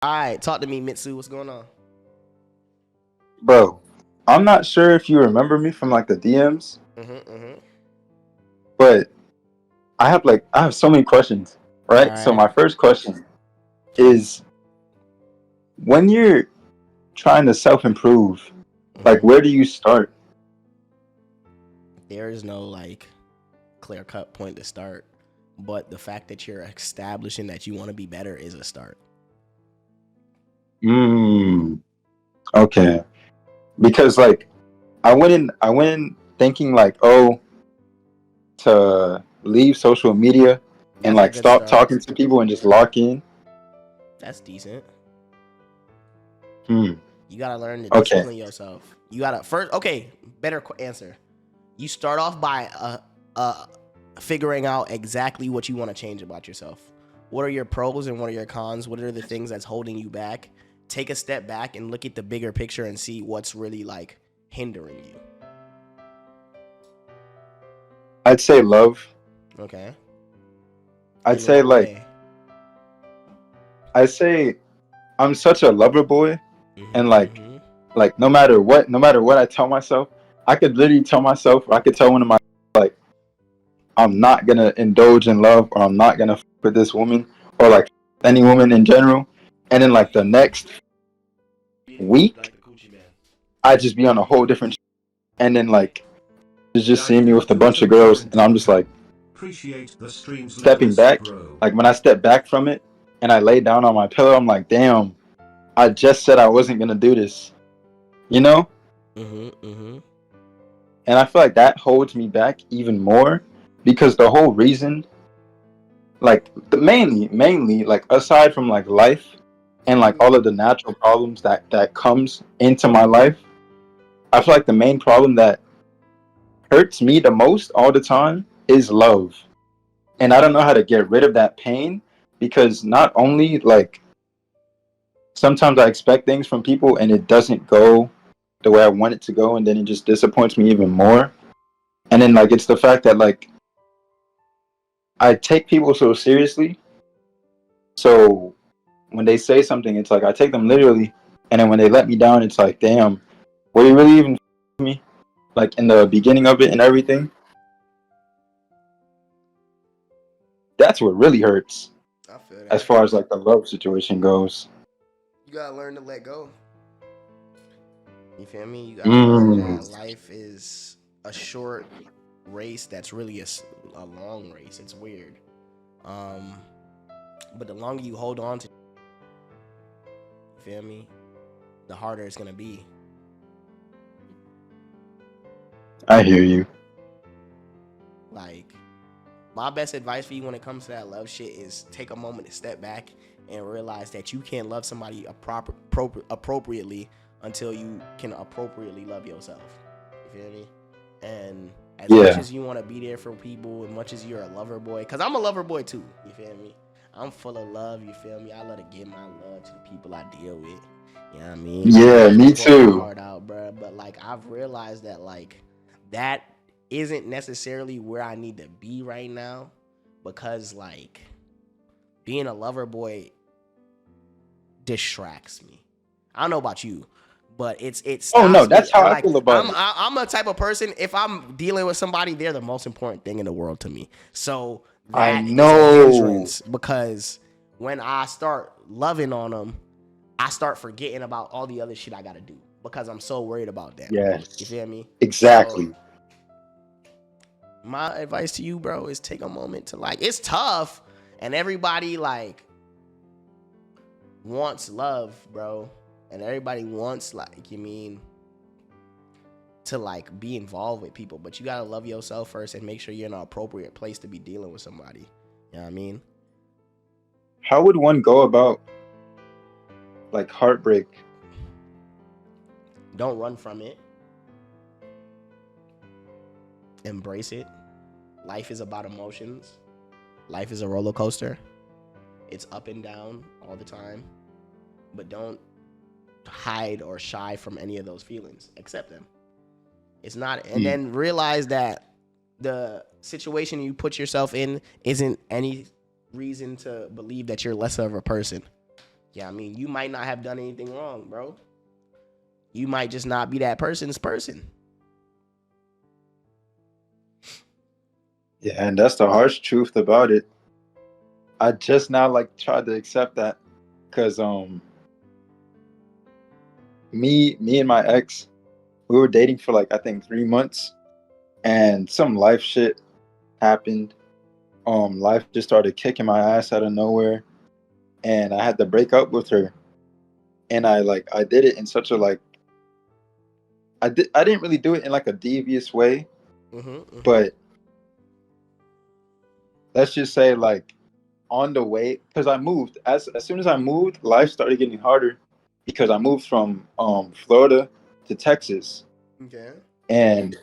All right, talk to me, Mitsu. What's going on? Bro, I'm not sure if you remember me from like the DMs, Mm-hmm. but I have so many questions, All right? So right. my first question Okay. is when you're trying to self-improve, like Mm-hmm. where do you start? There is no like clear cut point to start, but the fact that you're establishing that you want to be better is a start. Mm, okay. Because like I went in thinking like, oh, to leave social media and That's a like good stop start. talking to people and just lock in. That's decent. Hmm. You gotta learn to Okay. discipline yourself. You gotta first. Okay, better answer. You start off by figuring out exactly what you want to change about yourself. What are your pros and what are your cons? What are the things that's holding you back? Take a step back and look at the bigger picture and see what's really like hindering you. I'd say love. Okay. I'd In say what like way? I'd say I'm such a lover boy and Mm-hmm. like no matter what I tell myself, I could literally tell myself, or I could tell one of my like I'm not gonna indulge in love, or I'm not gonna f- with this woman, or like any woman in general. And then like the next week, I just be on a whole different. And then like just seeing me with a bunch of girls, and I'm just like stepping back. Like when I step back from it, and I lay down on my pillow, I'm like, damn, I just said I wasn't gonna do this, you know. Mm-hmm. And I feel like that holds me back even more because the whole reason, like mainly, like aside from like life and like all of the natural problems that comes into my life, I feel like the main problem that hurts me the most all the time is love. And I don't know how to get rid of that pain because not only like sometimes I expect things from people and it doesn't go the way I want it to go, and then it just disappoints me even more. And then like it's the fact that like I take people so seriously. So when they say something, it's like I take them literally, and then when they let me down, it's like, damn, were you really even me? Like in the beginning of it and everything. That's what really hurts I feel as that. far as like the love situation goes. You gotta learn to let go. You feel me? You gotta learn Mm, that life is a short race that's really a long race. It's weird. Um, but the longer you hold on to, you feel me, the harder it's gonna be. I hear you. Like, my best advice for you when it comes to that love shit is take a moment to step back and realize that you can't love somebody appropriately until you can appropriately love yourself. You feel me? And as much Yeah. as you want to be there for people, as much as you're a lover boy, because I'm a lover boy too. You feel me? I'm full of love. You feel me? I love to give my love to the people I deal with. You know what I mean? I Yeah, love to me pour my too. heart out, bro. But like, I've realized that like that isn't necessarily where I need to be right now, because like being a lover boy distracts me. I don't know about you, but it Oh no, stops me. that's how I Like feel about it. I'm a type of person. If I'm dealing with somebody, they're the most important thing in the world to me. So I that is a know. hindrance because when I start loving on them, I start forgetting about all the other shit I gotta do because I'm so worried about them. You Yes. feel me? So Exactly. my advice to you, bro, is take a moment to like. It's tough, and everybody like wants love, bro, and everybody wants like you mean to like be involved with people, but you gotta love yourself first and make sure you're in an appropriate place to be dealing with somebody. You know what I mean? How would one go about like heartbreak? Don't run from it. Embrace it. Life is about emotions. Life is a roller coaster. It's up and down all the time. But don't hide or shy from any of those feelings. Accept them. It's not, and Mm. then realize that the situation you put yourself in isn't any reason to believe that you're lesser of a person. Yeah, I mean, you might not have done anything wrong, bro. You might just not be that person's person. Yeah, and that's the harsh truth about it. I just now like tried to accept that because me and my ex, we were dating for like I think 3 months, and some life shit happened. Life just started kicking my ass out of nowhere, and I had to break up with her. And I did it in such a like I didn't really do it in like a devious way, but let's just say like on the way, because I moved as soon as I moved, life started getting harder because I moved from Florida to Texas. Okay. And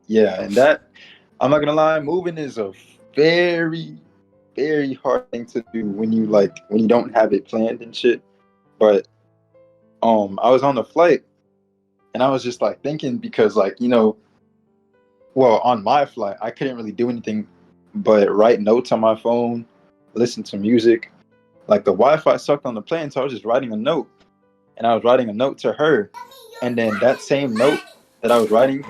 yeah, and that, I'm not gonna lie, moving is a very, very hard thing to do when you don't have it planned and shit. But I was on the flight and I was just like thinking because well, on my flight I couldn't really do anything but write notes on my phone, listen to music. Like the Wi-Fi sucked on the plane, so I was just writing a note, and I was writing a note to her, and then that same note that I was writing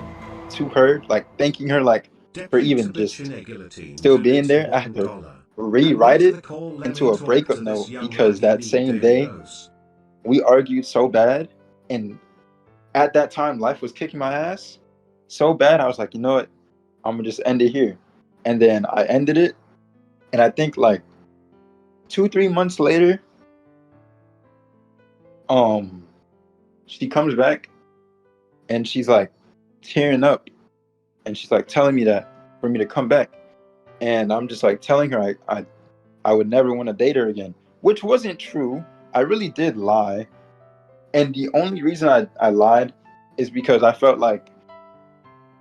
to her, like thanking her, like for Depletes a even bit just Chineguillotine still being donated there, I had to $1. And rewrite what's it the call into Lemon a to add breakup to this note young because lady that need same daily day dose? we argued so bad, and at that time life was kicking my ass so bad. I was like, you know what, I'm gonna just end it here, and then I ended it, and I think like 2 3 months later, um, she comes back and she's like tearing up, and she's like telling me that for me to come back, and I'm just like telling her I would never want to date her again, which wasn't true. I really did lie, and the only reason I lied is because I felt like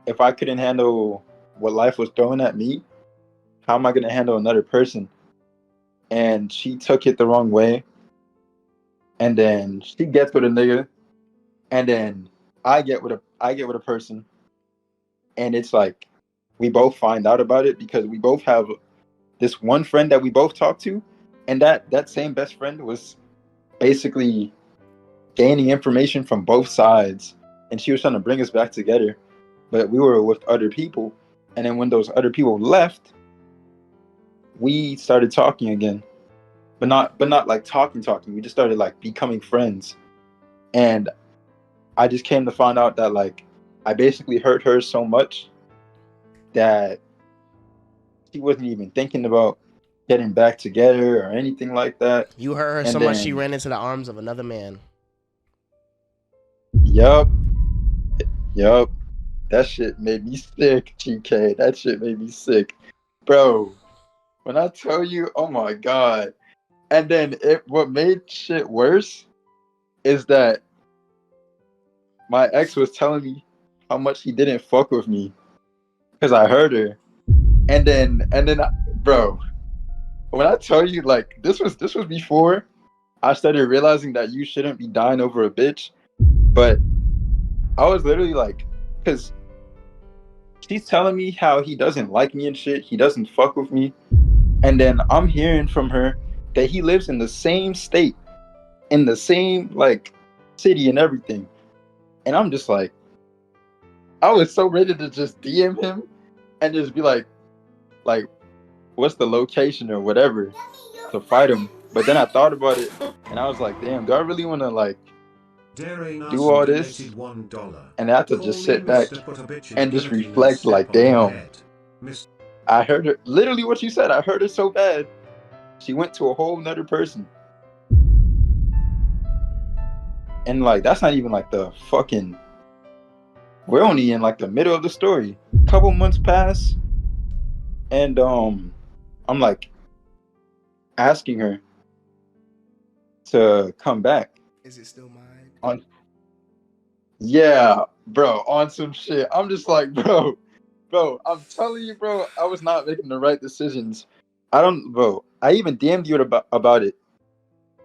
if I couldn't handle what life was throwing at me, how am I going to handle another person? And she took it the wrong way, and then she gets with a nigga, and then I get with a person, and it's like we both find out about it because we both have this one friend that we both talk to, and that same best friend was basically gaining information from both sides, and she was trying to bring us back together, but we were with other people, and then when those other people left, we started talking again, but not like talking. We just started like becoming friends, and I just came to find out that like I basically hurt her so much that she wasn't even thinking about getting back together or anything like that. You hurt her so And much she then, ran into the arms of another man. yup, yup, that shit made me sick, GK. That shit made me sick, bro. When I tell you, oh my god. And then what made shit worse is that my ex was telling me how much he didn't fuck with me because I hurt her. Bro, when I tell you, like, this was before I started realizing that you shouldn't be dying over a bitch. But I was literally like, because she's telling me how he doesn't like me and shit. He doesn't fuck with me. And then I'm hearing from her that he lives in the same state, in the same like city and everything. And I'm just like, I was so ready to just DM him and just be like, what's the location or whatever to fight him. But then I thought about it and I was like, damn, do I really want to like Dare do Narsum all this? donated $1. And I have to Call just me sit back Mr. Put a bitch in a and just guillotine and reflect step like, on her damn, head. Miss I heard her literally what you said. I heard her so bad. She went to a whole nother person. And like that's not even like the fucking we're only in like the middle of the story. Couple months pass and I'm like asking her to come back Is it still mine? on yeah, bro, on some shit. I'm just like, bro, I'm telling you, bro, I was not making the right decisions. I don't, bro. I even DM'd you about it.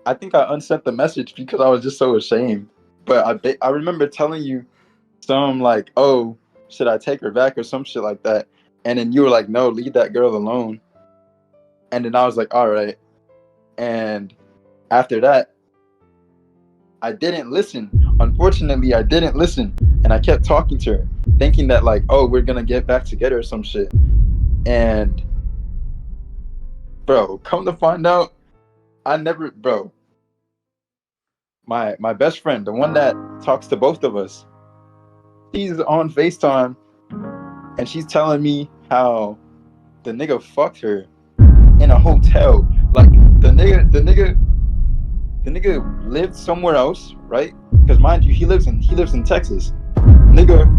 I think I unsent the message because I was just so ashamed. But I remember telling you some like, oh, should I take her back or some shit like that, and then you were like, no, leave that girl alone. And then I was like, all right. And after that, I didn't listen. Unfortunately, I didn't listen, and I kept talking to her, thinking that like, oh, we're gonna get back together or some shit. And bro, come to find out, I never, bro. My best friend, the one that talks to both of us, she's on FaceTime and she's telling me how the nigga fucked her in a hotel. Like the nigga lived somewhere else, right? Because mind you, he lives in Texas. Nigga,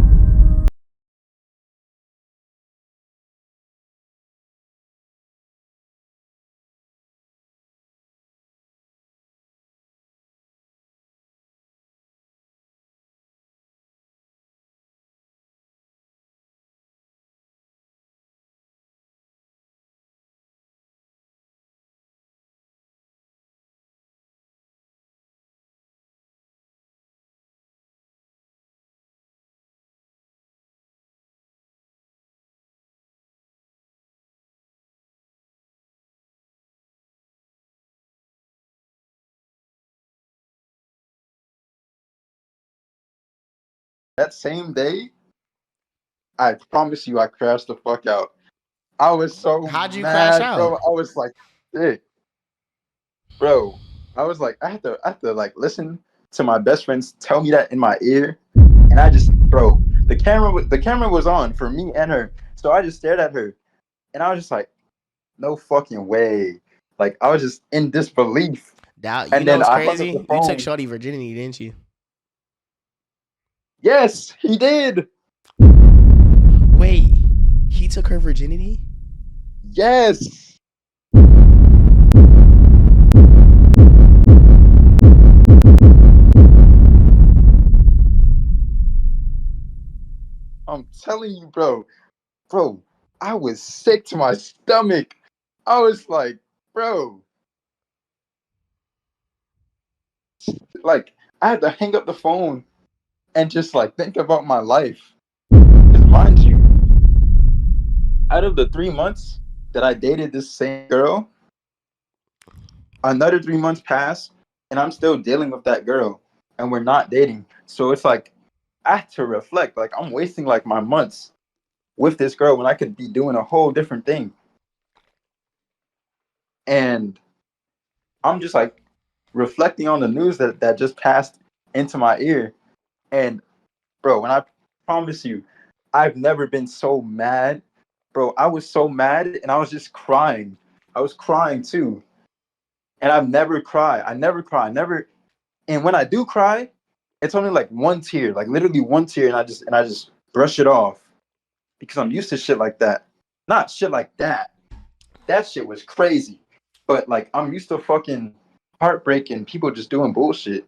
that same day, I promise you, I crashed the fuck out. I was so How'd you crash mad, bro. out? I was like, shit, bro. I was like, I had to like listen to my best friends tell me that in my ear, and I just, bro, the camera was on for me and her, so I just stared at her, and I was just like, no fucking way. Like I was just in disbelief, Doubt. You and know then what's I hung up the crazy? You took phone. Shorty virginity, didn't you? Yes, he did. Wait, he took her virginity? Yes. I'm telling you, bro, I was sick to my stomach. I was like, bro, like I had to hang up the phone and just like think about my life. Because mind you, out of the 3 months that I dated this same girl, another 3 months passed and I'm still dealing with that girl and we're not dating. So it's like I have to reflect. Like I'm wasting like my months with this girl when I could be doing a whole different thing. And I'm just like reflecting on the news that just passed into my ear. And bro, when I promise you, I've never been so mad. Bro, I was so mad and I was just crying. I was crying too. And I've never cried. I never cry. I never and when I do cry, it's only like one tear, like literally one tear, and I just brush it off because I'm used to shit like that. Not shit like that. That shit was crazy. But like I'm used to fucking heartbreak and people just doing bullshit.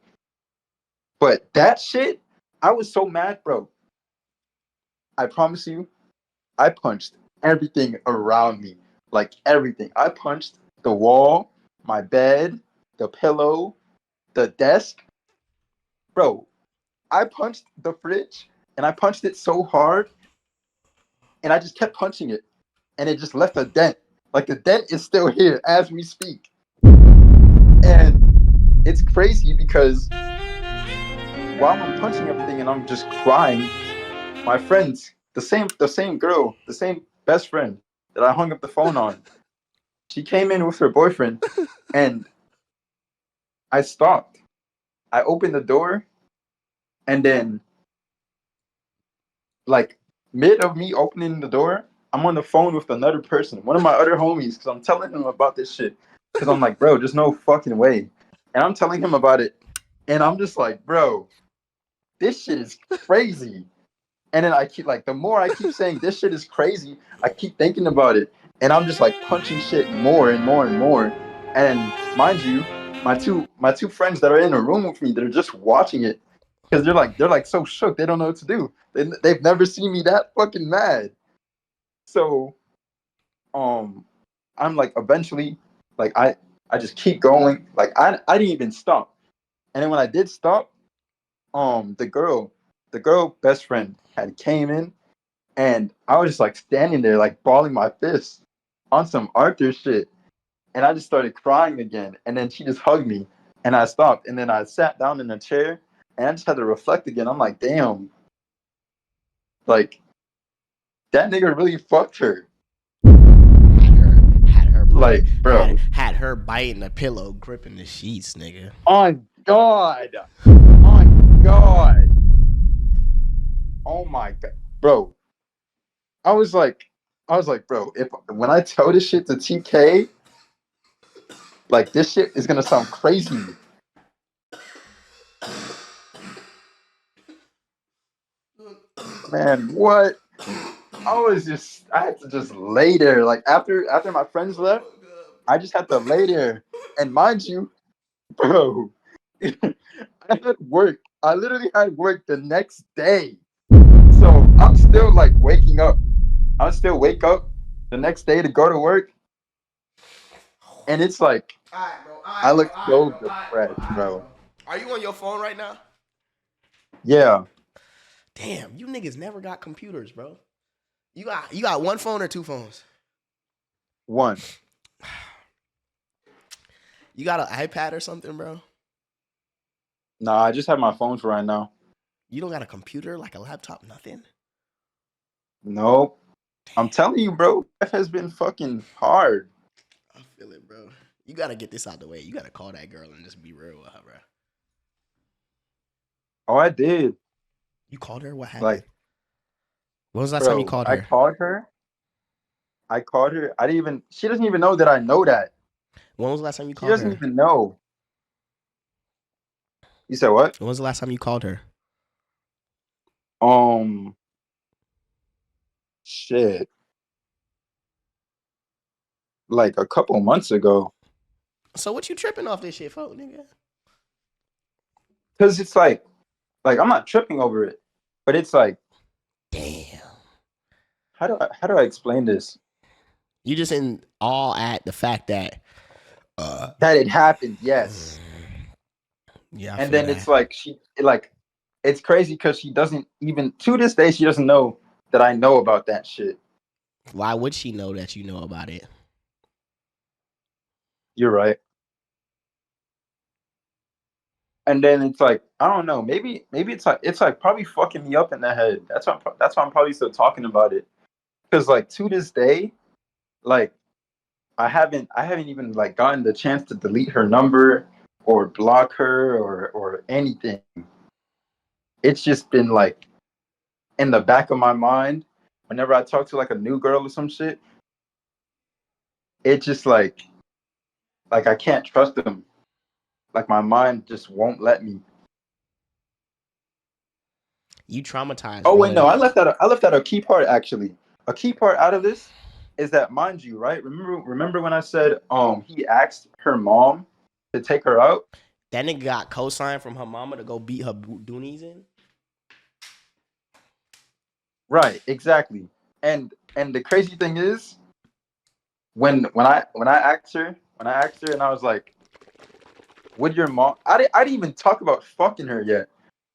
But that shit, I was so mad, bro. I promise you, I punched everything around me. Like everything. I punched the wall, my bed, the pillow, the desk. Bro, I punched the fridge and I punched it so hard and I just kept punching it and it just left a dent. Like the dent is still here as we speak. And it's crazy because while I'm punching everything and I'm just crying, my friends, the same girl, the same best friend that I hung up the phone on, she came in with her boyfriend and I stopped. I opened the door and then like mid of me opening the door, I'm on the phone with another person, one of my other homies, because I'm telling him about this shit. Because I'm like, bro, there's no fucking way. And I'm telling him about it. And I'm just like, bro, this shit is crazy. And then I keep like, the more I keep saying this shit is crazy, I keep thinking about it. And I'm just like punching shit more and more and more. And mind you, my two friends that are in a room with me, they're just watching it because they're like so shook, they don't know what to do. They've never seen me that fucking mad. So um, I'm like eventually, like I just keep going. Like I didn't even stop. And then when I did stop, the girl best friend had came in, and I was just like standing there, like balling my fists on some Arthur shit. And I just started crying again. And then she just hugged me. And I stopped, and then I sat down in a chair, and I just had to reflect again. I'm like, damn, like that nigga really fucked her. Like, bro, had her biting the pillow, gripping the sheets, nigga. on God, on God, oh my God, bro. I was like, bro, if when I tell this shit to TK, like this shit is gonna sound crazy. Man, what? I had to just lay there. Like after my friends left, I just had to lay there. And mind you, bro, I had work. I literally had work the next day. So I'm still like waking up. I still wake up the next day to go to work. And it's like I look so depressed, bro. Are you on your phone right now? Yeah. Damn, you niggas never got computers, bro. You got one phone or two phones? One. You got an iPad or something, bro? Nah, I just have my phone for right now. You don't got a computer, like a laptop, nothing? Nope. I'm telling you, bro, life has been fucking hard. I feel it, bro. You gotta get this out the way. You gotta call that girl and just be real with her, bro. Oh, I did. You called her? What happened? Like, when was the last time you called her? I called her. She doesn't even know that I know that. When was the last time you She called her? doesn't even know. You said what? When was the last time you called her? Shit. Like a couple months ago. So what you tripping off this shit for, nigga? Cause it's like I'm not tripping over it, but it's like, damn. How do I explain this? You just in awe at the fact that it happened, yes. Yeah. And then it's like it's crazy because she doesn't even to this day she doesn't know that I know about that shit. Why would she know that you know about it? You're right. And then it's like, I don't know, maybe it's like probably fucking me up in the head. That's why I'm probably still talking about it. Because like to this day, like I haven't even like gotten the chance to delete her number or block her or anything. It's just been like in the back of my mind whenever I talk to like a new girl or some shit. It's just like I can't trust them. Like my mind just won't let me. You traumatized. Oh wait, brother. no, I left out a key part actually. A key part out of this is that, mind you, right? Remember when I said he asked her mom to take her out? That nigga got co-signed from her mama to go beat her doonies in. Right, exactly. And the crazy thing is, when I asked her and I was like, would your mom? I didn't even talk about fucking her yet.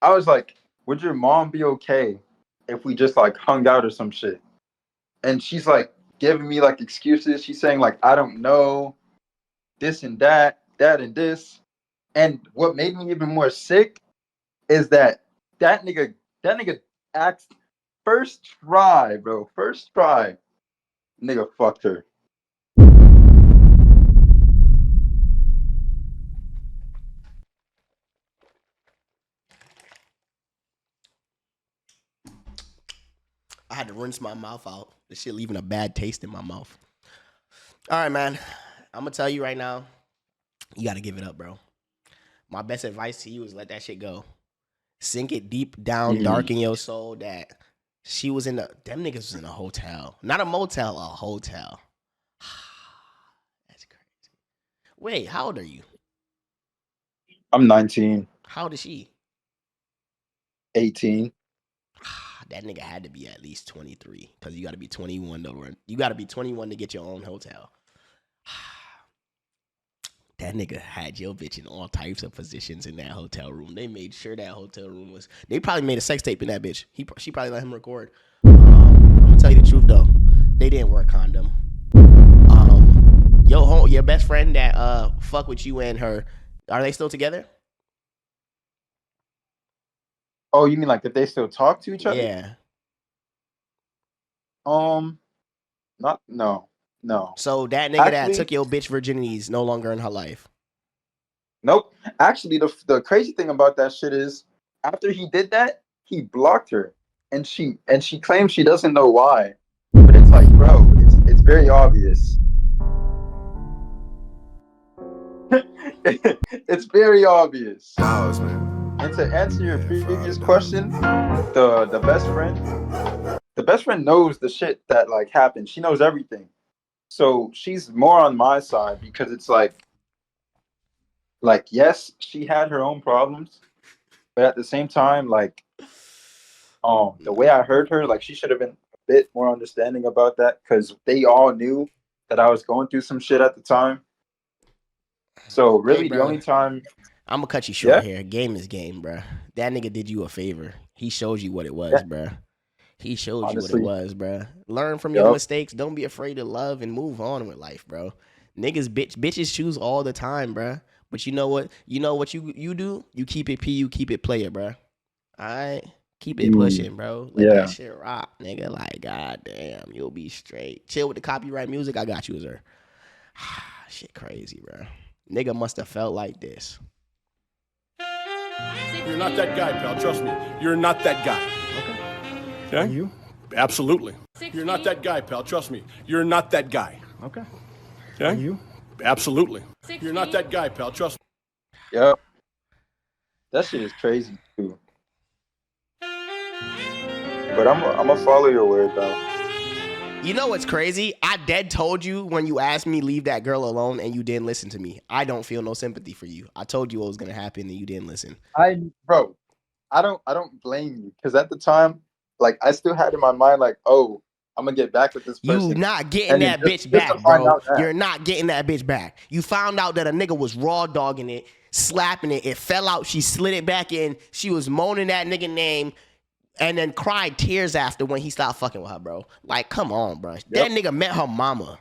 I was like, would your mom be okay if we just like hung out or some shit? And she's like giving me like excuses. She's saying like, I don't know, this and that and this. And what made me even more sick is that nigga asked first try, bro. First try. Nigga fucked her. I had to rinse my mouth out. This shit leaving a bad taste in my mouth. All right, man. I'm gonna tell you right now, you gotta give it up, bro. My best advice to you is let that shit go. Sink it deep down, dark in your soul that she was in them niggas was in a hotel. Not a motel, a hotel. That's crazy. Wait, how old are you? I'm 19. How old is she? 18. That nigga had to be at least 23 because you got to be 21 to run. You got to be 21 to get your own hotel. That nigga had your bitch in all types of positions in that hotel room. They made sure that hotel room was. They probably made a sex tape in that bitch. She probably let him record. I'm gonna tell you the truth though. They didn't wear a condom. Your best friend that fuck with you and her Are they still together? Oh, you mean like if they still talk to each other? Yeah. Not no. So that nigga that Actually, took your bitch virginity is no longer in her life. nope. Actually, the crazy thing about that shit is after he did that, he blocked her, and she claims she doesn't know why. But it's like, bro, it's very obvious. It's very obvious. Pause, man. And to answer your Yeah, previous father question, the best friend knows the shit that like happened. She knows everything. So she's more on my side because it's like yes, she had her own problems, but at the same time, like the way I heard her, like she should have been a bit more understanding about that because they all knew that I was going through some shit at the time. So Hey, really, the bro. only time, I'm gonna cut you short yeah, here. Game is game, bro. That nigga did you a favor. He showed you what it was, yeah, bro. He showed you what it honestly, was, bro. Learn from your yep, mistakes. Don't be afraid to love and move on with life, bro. Bitches choose all the time, bro. But you know what? You know what you do? You keep it P, you keep it player, bro. All right, keep it mm, pushing, bro. Let that yeah, shit rock, nigga. Like, goddamn, you'll be straight. Chill with the copyright music. I got you, sir. Shit, crazy, bro. Nigga must have felt like this. You're not that guy, pal. Trust me. You're not that guy. Okay? Are you? Absolutely. You're not that guy, pal. Trust me. You're not that guy. Okay? Are you? Absolutely. You're not that guy, pal. Trust me. yep. That shit is crazy too. But I'm gonna follow your word though. You know what's crazy? I dead told you when you asked me leave that girl alone and you didn't listen to me. I don't feel no sympathy for you. I told you what was gonna happen and you didn't listen. Bro, I don't blame you because at the time, like I still had in my mind like, oh, I'm gonna get back with this You person, not getting and then that just bitch just to back, find bro. out that, You're not getting that bitch back. You found out that a nigga was raw dogging it, slapping it. It fell out. She slid it back in. She was moaning that nigga name and then cried tears after when he stopped fucking with her, bro. Like, come on, bro. That yep, nigga met her mama.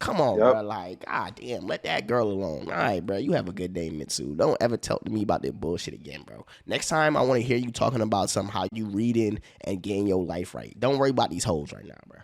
Come on, yep. bro. Like, god damn, let that girl alone. All right, bro. You have a good day, Mitsu. Don't ever talk to me about that bullshit again, bro. Next time, I want to hear you talking about how you reading and getting your life right. Don't worry about these hoes right now, bro.